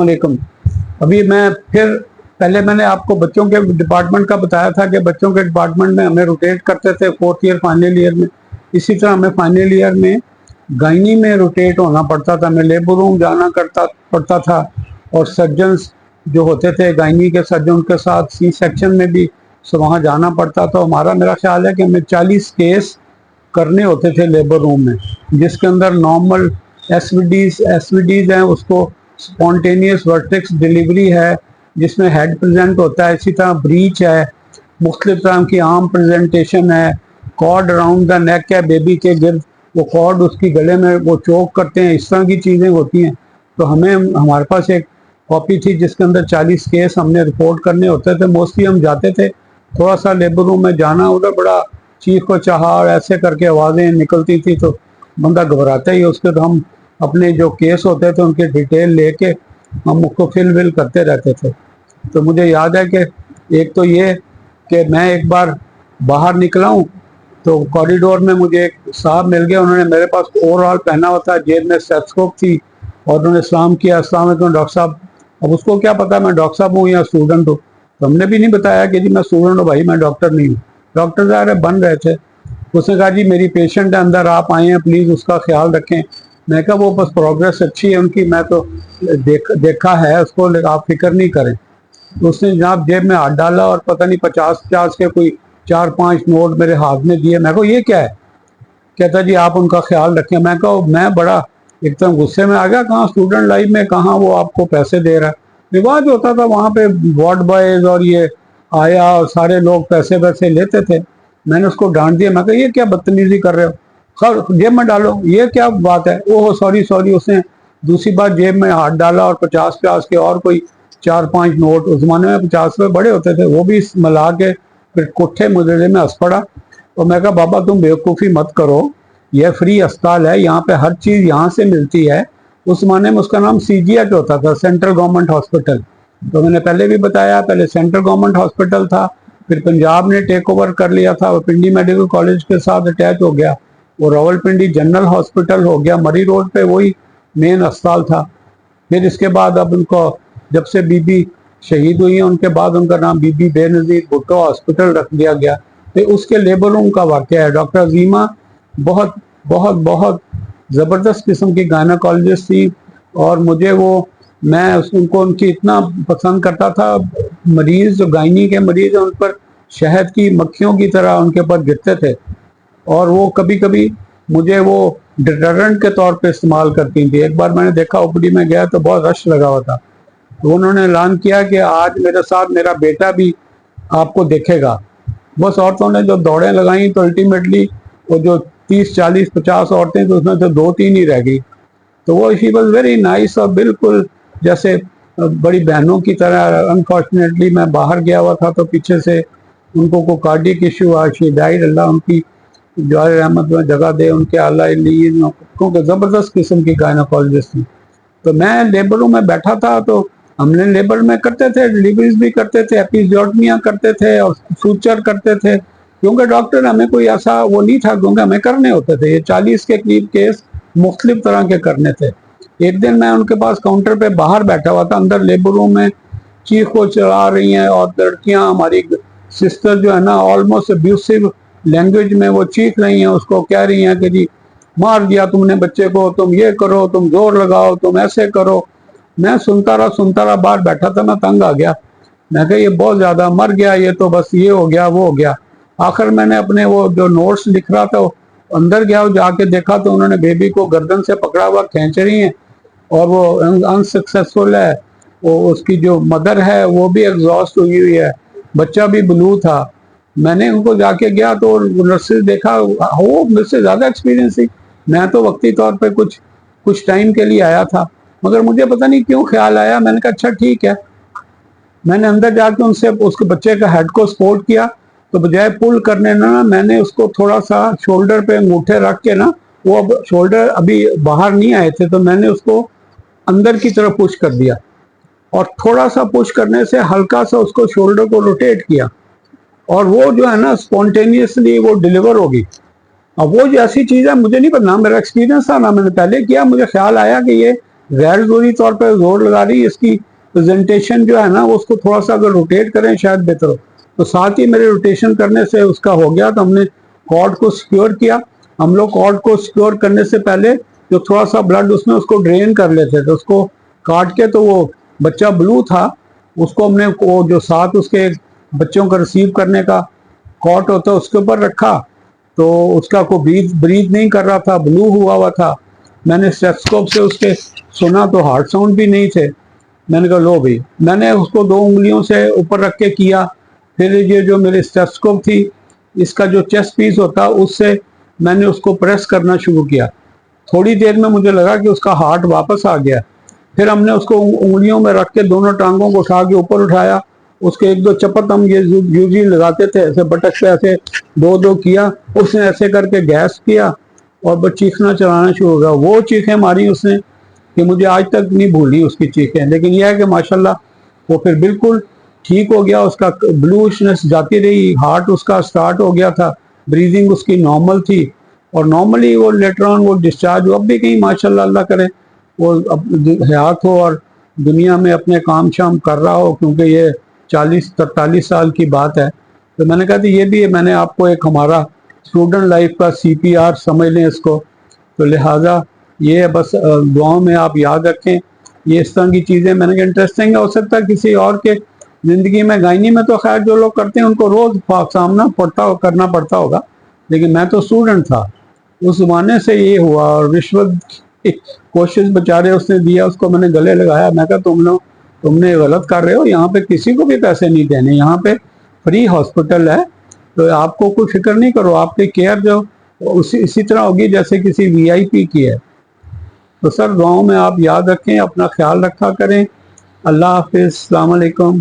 वालेकुम। अभी मैं फिर पहले मैंने आपको बच्चों के डिपार्टमेंट का बताया था कि बच्चों के डिपार्टमेंट में हमें रोटेट करते थे 4th ईयर फाइनल ईयर में। इसी तरह हमें फाइनल ईयर में गायनी में रोटेट होना पड़ता था, हमें लेबर रूम जाना पड़ता था और सर्जन्स जो होते थे गायनी के सर्जन के साथ सी सेक्शन में भी वहाँ जाना पड़ता था। हमारा मेरा ख्याल है कि हमें 40 केस करने होते थे लेबर रूम में, जिसके अंदर नॉर्मल एसवीडीज हैं, उसको स्पॉन्टेनियस वर्टेक्स डिलीवरी है जिसमें हेड प्रेजेंट होता है, इसी तरह ब्रीच है, मुख्तलिफ तरह की आर्म प्रेजेंटेशन है, कॉर्ड अराउंड द नेक है बेबी के गिर्द, वो कॉर्ड उसकी गले में वो चोक करते हैं, इस तरह की चीज़ें होती हैं। तो हमारे पास एक कॉपी थी जिसके अंदर 40 केस हमने रिपोर्ट करने होते थे। मोस्टली हम जाते थे, थोड़ा सा लेबर रूम में जाना, उधर बड़ा चीख व चहाड़ ऐसे करके आवाज़ें निकलती थी तो बंदा घबराता ही उसके। तो हम अपने जो केस होते थे उनके डिटेल लेके हम उसको फिल करते रहते थे। तो मुझे याद है कि एक तो ये कि मैं एक बार बाहर निकला हूँ तो कॉरिडोर में मुझे एक साहब मिल गए, उन्होंने मेरे पास ओवरऑल पहना हुआ था, जेब में स्टेथोस्कोप थी और उन्होंने सलाम किया, अस्सलाम वालेकुम डॉक्टर साहब। अब उसको क्या पता मैं डॉक्टर साहब हूँ या स्टूडेंट हूँ, तो हमने भी नहीं बताया कि जी मैं स्टूडेंट हूँ भाई, मैं डॉक्टर नहीं हूँ। डॉक्टर ज़ाहिर बन रहे थे। उसने कहा जी मेरी पेशेंट है अंदर, आप आए हैं प्लीज़ उसका ख्याल रखें। मैं कहा वो बस प्रोग्रेस अच्छी है उनकी, मैं तो देखा है उसको, आप फिक्र नहीं करें। तो उसने जनाब जेब में हाथ डाला और पता नहीं 50 के कोई 4-5 नोट मेरे हाथ में दिए। मैं को ये क्या है? कहता जी आप उनका ख्याल रखें। मैं कहा मैं बड़ा एकदम गुस्से में आ गया, कहाँ स्टूडेंट लाइफ में कहाँ वो आपको पैसे दे रहा है। रिवाज होता था वहाँ पे, वार्ड बॉयज और ये आया और सारे लोग पैसे वैसे लेते थे। मैंने उसको डांट दिया, मैं कहा ये क्या बदतमीजी कर रहे हो, सर जेब में डालो, ये क्या बात है। Oh sorry sorry. उसने दूसरी बार जेब में हाथ डाला और 50 के और कोई 4-5 नोट, उस जमाने में 50 रुपये बड़े होते थे, वो भी मिला के फिर कोठे मुझे में हंस पड़ा। और मैं कहा बाबा तुम बेवकूफ़ी मत करो, यह फ्री अस्पताल है, यहाँ पे हर चीज़ यहाँ से मिलती है। उस जमाने में उसका नाम CGH होता था, सेंट्रल गवर्नमेंट हॉस्पिटल। तो मैंने पहले भी बताया, पहले सेंट्रल गवर्नमेंट हॉस्पिटल था, फिर पंजाब ने टेक ओवर कर लिया था, वो पिंडी मेडिकल कॉलेज के साथ अटैच हो गया, वो रावलपिंडी जनरल हॉस्पिटल हो गया, मरी रोड पे वही मेन अस्पताल था। फिर इसके बाद अब उनको जब से बीबी शहीद हुई है उनके बाद उनका नाम बीबी बेनज़ीर भुट्टो हॉस्पिटल रख दिया गया। तो उसके लेबर रूम का वाक़या है। डॉक्टर अजीमा बहुत बहुत बहुत ज़बरदस्त किस्म की गायनेकोलॉजिस्ट थी और मुझे वो मैं उनको उनकी इतना पसंद करता था। मरीज़ जो गायनी के मरीज़ हैं उन पर शहद की मक्खियों की तरह उनके ऊपर गिरते थे और वो कभी कभी मुझे वो डिटरेंट के तौर पे इस्तेमाल करती थी। एक बार मैंने देखा ओपीडी में गया तो बहुत रश लगा हुआ था, तो उन्होंने ऐलान किया कि आज मेरे साथ मेरा बेटा भी आपको देखेगा। बस औरतों ने जो दौड़ें लगाई तो अल्टीमेटली वो जो 30-40-50 औरतें तो उसमें तो 2-3 ही रह गई। तो वो शी वॉज वेरी नाइस और बिल्कुल जैसे बड़ी बहनों की तरह। अनफॉर्चुनेटली मैं बाहर गया हुआ था तो पीछे से उनको को कार्डियक इशू हुआ, शी डाइड, अल्लाह उनकी जो रहमत में जगह दे उनके आला क्योंकि ज़बरदस्त किस्म की गायनेकोलॉजिस्ट थी। तो मैं लेबर रूम में बैठा था तो हमने लेबर में करते थे, डिलीवरीज भी करते थे, एपिजोटमियाँ करते थे और सूचर करते थे, क्योंकि डॉक्टर हमें कोई ऐसा वो नहीं था, क्योंकि हमें करने होते थे। ये 40 के करीब केस मुख्तलिफ तरह के करने थे। एक दिन मैं उनके पास काउंटर पे बाहर बैठा हुआ था, अंदर लेबर रूम में चीख को चला रही हैं और लड़कियां हमारी सिस्टर जो है ना ऑलमोस्ट अब्यूसिव लैंग्वेज में वो चीख रही हैं, उसको कह रही हैं कि जी मार दिया तुमने बच्चे को, तुम ये करो, तुम जोर लगाओ, तुम ऐसे करो। मैं सुनता रहा, बाहर बैठा था, मैं तंग आ गया। मैं कहा ये बहुत ज़्यादा मर गया, ये तो बस ये हो गया वो हो गया। आखिर मैंने अपने वो जो नोट्स लिख रहा था अंदर गया, जाके देखा तो उन्होंने बेबी को गर्दन से पकड़ा हुआ खींच रही हैं और वो अनसक्सेसफुल है। वो उसकी जो मदर है वो भी एग्जॉस्ट हुई है, बच्चा भी ब्लू था। मैंने उनको जाके गया तो नर्सेज देखा, वो मुझसे ज़्यादा एक्सपीरियंस थी। मैं तो वक्ती तौर पे कुछ टाइम के लिए आया था, मगर मुझे पता नहीं क्यों ख्याल आया, मैंने कहा अच्छा ठीक है। मैंने अंदर जाके उनसे उसके बच्चे का हेड को सपोर्ट किया, तो बजाय पुल करने ना मैंने उसको थोड़ा सा शोल्डर पे अंगूठे रख के ना, वो अब शोल्डर अभी बाहर नहीं आए थे, तो मैंने उसको अंदर की तरफ पुश कर दिया और थोड़ा सा पुश करने से हल्का सा उसको शोल्डर को रोटेट किया और वो जो है ना स्पॉन्टेनियसली वो डिलीवर होगी। अब वो जो ऐसी चीज़ है मुझे नहीं पता, मेरा एक्सपीरियंस था ना मैंने पहले किया, मुझे ख्याल आया कि ये غیر ضروری طور پر زور لگا رہی ہے. اس کی پریزنٹیشن جو ہے نا وہ اس کو تھوڑا سا اگر روٹیٹ کریں شاید بہتر ہو. تو ساتھ ہی میرے روٹیشن کرنے سے اس کا ہو گیا. تو ہم نے کارڈ کو سیکیور کیا. ہم لوگ کارڈ کو سیکیور کرنے سے پہلے جو تھوڑا سا بلڈ اس میں اس کو ڈرین کر لیتے تھے, اس کو کاٹ کے. تو وہ بچہ بلو تھا, اس کو ہم نے وہ جو ساتھ اس کے بچوں کا ریسیو کرنے کا کارڈ ہوتا ہے اس کے اوپر رکھا. تو اس کا کوئی بریتھ نہیں کر رہا تھا, بلو ہوا تھا. میں نے اسٹیتھوسکوپ سے اس کے سنا تو ہارٹ ساؤنڈ بھی نہیں تھے. میں نے کہا لو بھائی, میں نے اس کو 2 انگلیوں سے اوپر رکھ کے کیا. پھر یہ جو میری اسٹیتھوسکوپ تھی, اس کا جو چیسٹ پیس ہوتا اس سے میں نے اس کو پریس کرنا شروع کیا. تھوڑی دیر میں مجھے لگا کہ اس کا ہارٹ واپس آ گیا. پھر ہم نے اس کو انگلیوں میں رکھ کے دونوں ٹانگوں کو اٹھا کے اوپر اٹھایا. اس کے 1-2 چپت ہم یہ یوزلی لگاتے تھے, ایسے بٹک پہ ایسے 2 کیا. اس نے ایسے کر کے گیس کیا اور بس چیخنا چلانا شروع ہو گیا. وہ چیخیں ماری اس نے کہ مجھے آج تک نہیں بھولی اس کی چیخیں. لیکن یہ ہے کہ ماشاءاللہ وہ پھر بالکل ٹھیک ہو گیا. اس کا بلوشنس جاتی رہی, ہارٹ اس کا سٹارٹ ہو گیا تھا, بریدنگ اس کی نارمل تھی. اور نارملی وہ لیٹر آن وہ ڈسچارج ہو. اب بھی کہیں ماشاءاللہ اللہ کرے وہ حیات ہو اور دنیا میں اپنے کام شام کر رہا ہو, کیونکہ یہ 40-43 سال کی بات ہے. تو میں نے کہا تھی یہ بھی میں نے آپ کو ایک ہمارا اسٹوڈنٹ لائف کا CPR سمجھ لیں اس کو. تو لہٰذا یہ بس دعاؤں میں آپ یاد رکھیں. یہ اس طرح کی چیزیں میں نے کہا انٹرسٹنگ ہے. ہو سکتا ہے کسی اور کے زندگی میں, گائنی میں تو خیر جو لوگ کرتے ہیں ان کو روز سامنا کرنا پڑتا ہوگا, لیکن میں تو اسٹوڈنٹ تھا اس زمانے سے یہ ہوا. اور رشوت کی کوشش بیچارے اس نے دیا, اس کو میں نے گلے لگایا. میں کہا تم نے غلط کر رہے ہو, یہاں پہ کسی کو بھی پیسے نہیں دینے, یہاں پہ فری ہاسپٹل ہے. تو آپ کو کوئی فکر نہیں کرو, آپ کی کیئر جو اسی طرح ہوگی جیسے کسی VIP کی ہے. تو سر دعاؤں میں آپ یاد رکھیں, اپنا خیال رکھا کریں. اللہ حافظ, السلام علیکم.